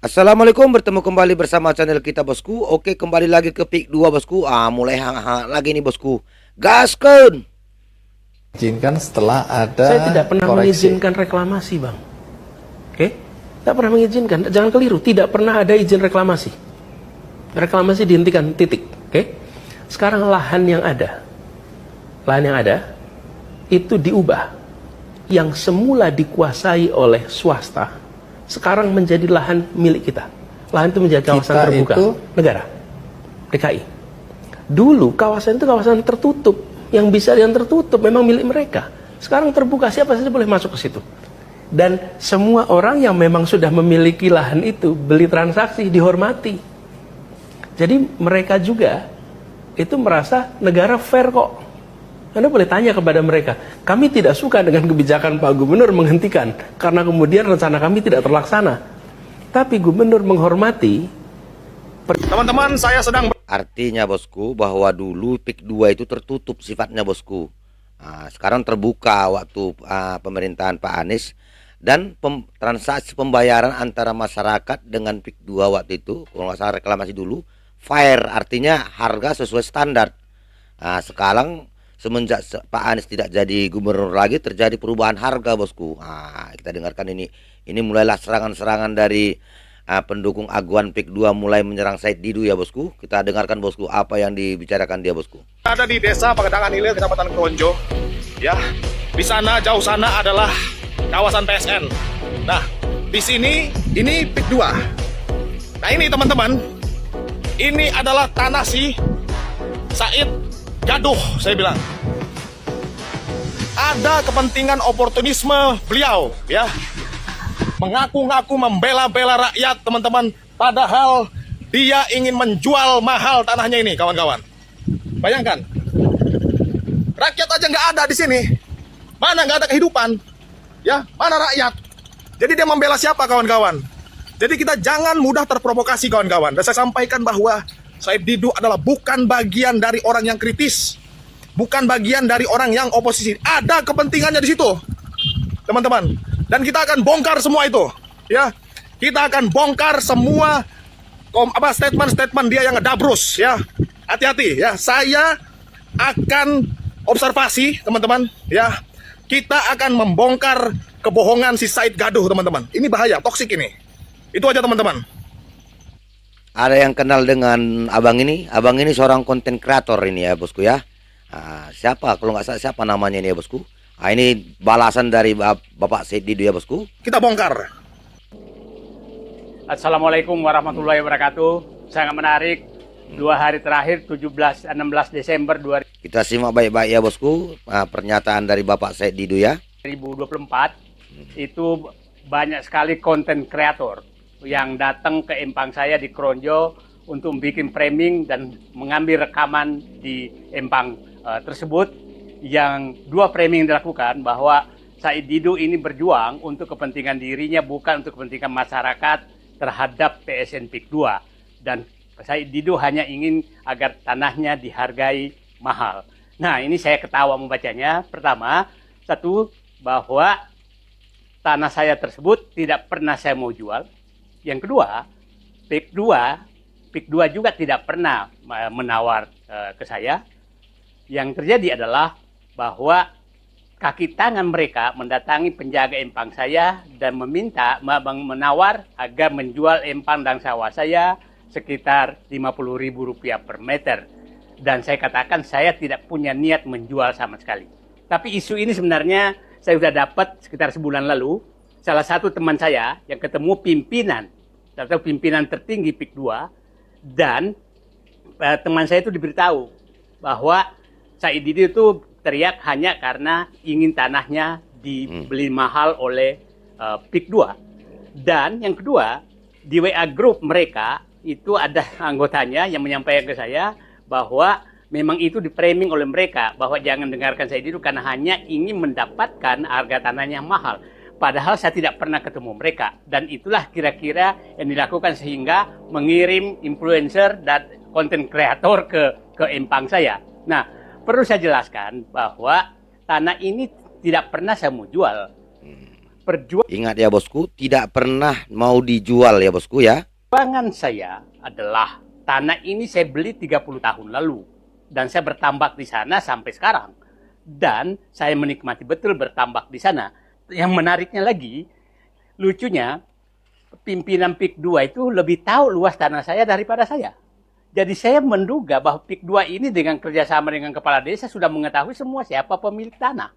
Assalamualaikum, bertemu kembali bersama channel kita bosku. Oke, kembali lagi ke Pick 2 bosku. Mulai hangat lagi nih bosku. Gaskun. Izinkan setelah ada Saya tidak pernah koreksi. mengizinkan reklamasi, Bang. Oke? Tidak pernah mengizinkan. Jangan keliru, tidak pernah ada izin reklamasi. Reklamasi dihentikan, titik. Oke? Sekarang lahan yang ada itu diubah. Yang semula dikuasai oleh swasta, sekarang menjadi lahan milik kita. Lahan itu menjadi kawasan Kita terbuka. itu Negara. DKI. Dulu kawasan itu kawasan tertutup. Yang tertutup memang milik mereka. Sekarang terbuka, siapa saja boleh masuk ke situ. Dan semua orang yang memang sudah memiliki lahan itu beli transaksi dihormati. Jadi mereka juga itu merasa negara fair kok. Anda boleh tanya kepada mereka. Kami tidak suka dengan kebijakan Pak Gubernur menghentikan karena kemudian rencana kami tidak terlaksana. Tapi Gubernur menghormati. Teman-teman, saya sedang Artinya bosku bahwa dulu Pick 2 itu tertutup sifatnya bosku. Sekarang terbuka waktu pemerintahan Pak Anies. Dan transaksi pembayaran antara masyarakat dengan Pick 2 waktu itu, kalau nggak salah reklamasi dulu, fair, artinya harga sesuai standar. Sekarang semenjak Pak Anies tidak jadi gubernur lagi, terjadi perubahan harga bosku. Kita dengarkan ini. Ini mulailah serangan-serangan dari pendukung Aguan Pick 2 mulai menyerang Said Didu ya bosku. Kita dengarkan bosku apa yang dibicarakan dia bosku. ada di desa Pagedangan Hilir, Kecamatan Kronjo. Ya, di sana jauh sana adalah kawasan PSN. Nah, di sini ini Pick 2. Nah ini teman-teman, ini adalah tanah si Said Gaduh, saya bilang. Ada kepentingan oportunisme beliau, ya. Mengaku-ngaku membela-bela rakyat, teman-teman. Padahal dia ingin menjual mahal tanahnya ini, kawan-kawan. Bayangkan, rakyat aja nggak ada di sini. Mana nggak ada kehidupan? Ya, mana rakyat? Jadi dia membela siapa, kawan-kawan? Jadi kita jangan mudah terprovokasi, kawan-kawan. Dan saya sampaikan bahwa Said Didu adalah bukan bagian dari orang yang kritis, bukan bagian dari orang yang oposisi. Ada kepentingannya di situ, teman-teman. Dan kita akan bongkar semua itu, ya. Kita akan bongkar semua statement-statement dia yang ngedabrus, ya. Hati-hati, ya. Saya akan observasi, teman-teman, ya. Kita akan membongkar kebohongan si Said Gaduh, teman-teman. Ini bahaya, toksik ini. Itu aja, teman-teman. Ada yang kenal dengan abang ini? Abang ini seorang konten kreator ini ya bosku ya. Siapa? Kalau nggak salah siapa namanya ini ya bosku? Ini balasan dari Bapak Said Didu ya bosku. Kita bongkar. Assalamualaikum warahmatullahi wabarakatuh. Sangat menarik. 2 hari terakhir 16 Desember Kita simak baik-baik ya bosku pernyataan dari Bapak Said Didu ya. 2024 itu banyak sekali konten kreator yang datang ke empang saya di Kronjo untuk bikin framing dan mengambil rekaman di empang tersebut. Yang 2 framing dilakukan bahwa Said Didu ini berjuang untuk kepentingan dirinya, bukan untuk kepentingan masyarakat terhadap PSN Pick 2. Dan Said Didu hanya ingin agar tanahnya dihargai mahal. Nah, ini saya ketawa membacanya. Pertama, satu, bahwa tanah saya tersebut tidak pernah saya mau jual. Yang kedua, Pick 2 juga tidak pernah menawar ke saya. Yang terjadi adalah bahwa kaki tangan mereka mendatangi penjaga empang saya dan meminta menawar agar menjual empang dan sawah saya sekitar Rp50.000 per meter. Dan saya katakan saya tidak punya niat menjual sama sekali. Tapi isu ini sebenarnya saya sudah dapat sekitar sebulan lalu. Salah satu teman saya yang ketemu pimpinan tertinggi Pick 2, dan teman saya itu diberitahu bahwa Said Didu itu teriak hanya karena ingin tanahnya dibeli mahal oleh Pick 2. Dan yang kedua, di WA group mereka itu ada anggotanya yang menyampaikan ke saya bahwa memang itu di-framing oleh mereka bahwa jangan dengarkan Said Didu karena hanya ingin mendapatkan harga tanahnya mahal. Padahal saya tidak pernah ketemu mereka. Dan itulah kira-kira yang dilakukan sehingga mengirim influencer dan konten kreator ke empang saya. Nah, perlu saya jelaskan bahwa tanah ini tidak pernah saya mau jual. Ingat ya bosku, tidak pernah mau dijual ya bosku ya. Perjuangan saya adalah tanah ini saya beli 30 tahun lalu. Dan saya bertambak di sana sampai sekarang. Dan saya menikmati betul bertambak di sana. Yang menariknya lagi, lucunya, pimpinan PIK 2 itu lebih tahu luas tanah saya daripada saya. Jadi saya menduga bahwa PIK 2 ini dengan kerjasama dengan kepala desa sudah mengetahui semua siapa pemilik tanah.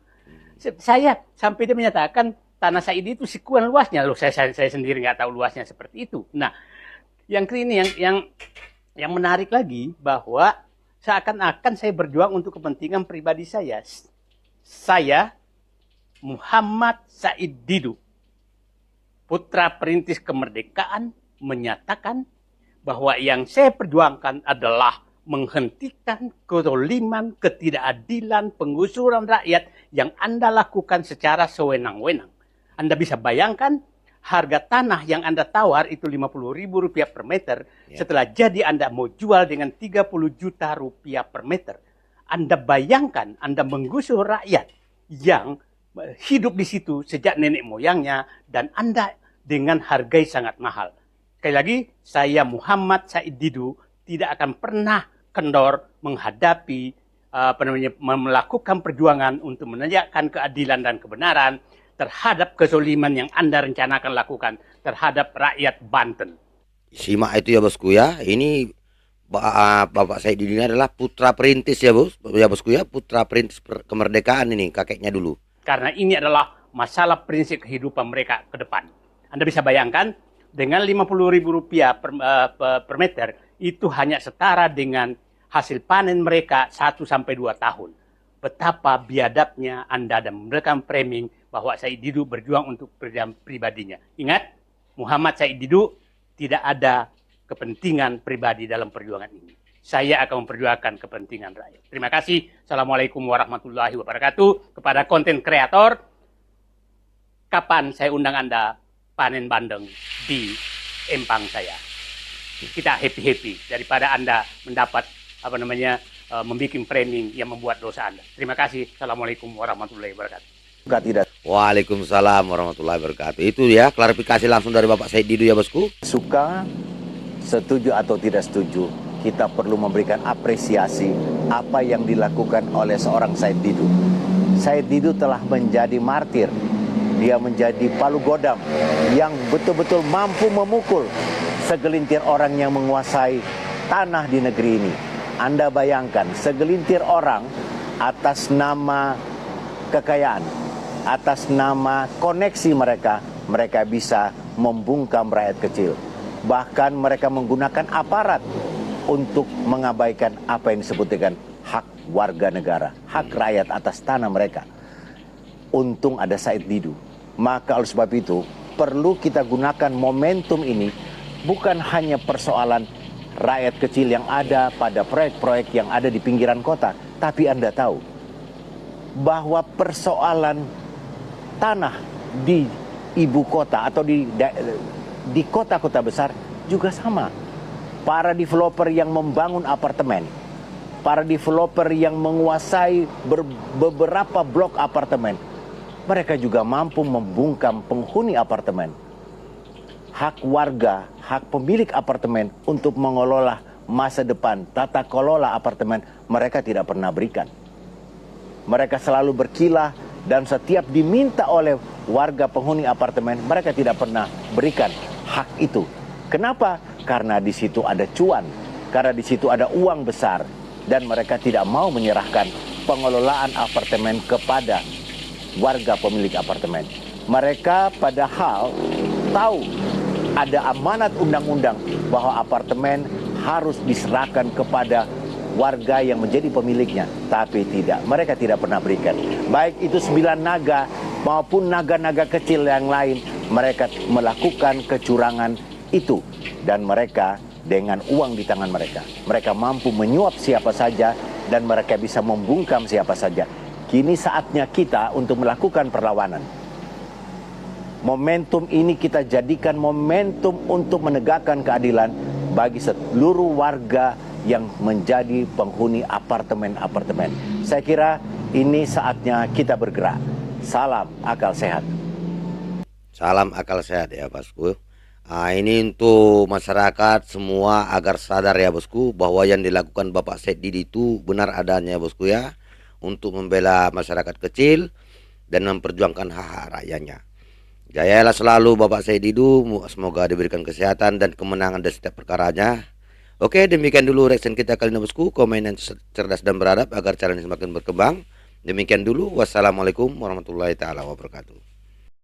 Saya sampai dia menyatakan tanah saya ini itu sekian luasnya. Loh, saya sendiri nggak tahu luasnya seperti itu. Nah, yang ini yang menarik lagi bahwa seakan-akan saya berjuang untuk kepentingan pribadi saya. Saya, Muhammad Said Didu, putra perintis kemerdekaan, menyatakan bahwa yang saya perjuangkan adalah menghentikan kezaliman, ketidakadilan, penggusuran rakyat yang Anda lakukan secara sewenang-wenang. Anda bisa bayangkan harga tanah yang Anda tawar itu Rp50.000 per meter, setelah jadi Anda mau jual dengan Rp30 juta per meter. Anda bayangkan Anda menggusur rakyat yang hidup di situ sejak nenek moyangnya dan Anda dengan harga sangat mahal. Sekali lagi, saya Muhammad Said Didu tidak akan pernah kendor menghadapi melakukan perjuangan untuk menegakkan keadilan dan kebenaran terhadap kezaliman yang Anda rencanakan lakukan terhadap rakyat Banten. Simak itu ya bosku ya. Ini Bapak Said Didu ini adalah putra perintis ya bosku ya, putra perintis kemerdekaan ini kakeknya dulu. Karena ini adalah masalah prinsip kehidupan mereka ke depan. Anda bisa bayangkan dengan Rp50.000 per meter itu hanya setara dengan hasil panen mereka 1-2 tahun. Betapa biadabnya Anda dan memberikan framing bahwa Said Didu berjuang untuk pribadinya. Ingat, Muhammad Said Didu tidak ada kepentingan pribadi dalam perjuangan ini. Saya akan memperjuangkan kepentingan rakyat. Terima kasih. Assalamualaikum warahmatullahi wabarakatuh. Kepada konten kreator, kapan saya undang Anda panen bandeng di empang saya? Kita happy-happy daripada Anda mendapat membuat framing yang membuat dosa Anda. Terima kasih. Assalamualaikum warahmatullahi wabarakatuh. Waalaikumsalam warahmatullahi wabarakatuh. Itu ya klarifikasi langsung dari Bapak Said Didu ya bosku. Suka, setuju atau tidak setuju, kita perlu memberikan apresiasi apa yang dilakukan oleh seorang Said Didu. Said Didu telah menjadi martir. Dia menjadi palu godam yang betul-betul mampu memukul segelintir orang yang menguasai tanah di negeri ini. Anda bayangkan, segelintir orang atas nama kekayaan, atas nama koneksi mereka bisa membungkam rakyat kecil. Bahkan mereka menggunakan aparat untuk mengabaikan apa yang disebut dengan hak warga negara, hak rakyat atas tanah mereka. Untung ada Said Didu. Maka oleh sebab itu, perlu kita gunakan momentum ini bukan hanya persoalan rakyat kecil yang ada pada proyek-proyek yang ada di pinggiran kota. Tapi Anda tahu bahwa persoalan tanah di ibu kota atau di kota-kota besar juga sama. Para developer yang membangun apartemen, para developer yang menguasai beberapa blok apartemen, mereka juga mampu membungkam penghuni apartemen. Hak warga, hak pemilik apartemen untuk mengelola masa depan, tata kelola apartemen, mereka tidak pernah berikan. Mereka selalu berkilah dan setiap diminta oleh warga penghuni apartemen, mereka tidak pernah berikan hak itu. Kenapa? Karena di situ ada cuan, karena di situ ada uang besar, dan mereka tidak mau menyerahkan pengelolaan apartemen kepada warga pemilik apartemen. Mereka padahal tahu ada amanat undang-undang bahwa apartemen harus diserahkan kepada warga yang menjadi pemiliknya. Tapi tidak, mereka tidak pernah berikan. Baik itu 9 naga maupun naga-naga kecil yang lain, mereka melakukan kecurangan itu. Dan mereka dengan uang di tangan mereka, mereka mampu menyuap siapa saja dan mereka bisa membungkam siapa saja. Kini saatnya kita untuk melakukan perlawanan. Momentum ini kita jadikan momentum untuk menegakkan keadilan bagi seluruh warga yang menjadi penghuni apartemen-apartemen. Saya kira ini saatnya kita bergerak. Salam akal sehat. Salam akal sehat ya bosku. Ini untuk masyarakat semua agar sadar ya bosku bahwa yang dilakukan Bapak Said Didu itu benar adanya bosku ya, untuk membela masyarakat kecil dan memperjuangkan hak-hak rakyatnya. Jayalah selalu Bapak Said Didu, semoga diberikan kesehatan dan kemenangan dari setiap perkaranya. Oke, demikian dulu reaction kita kali ini bosku. Komen yang cerdas dan beradab agar channel ini semakin berkembang. Demikian dulu, wassalamualaikum warahmatullahi taala wabarakatuh.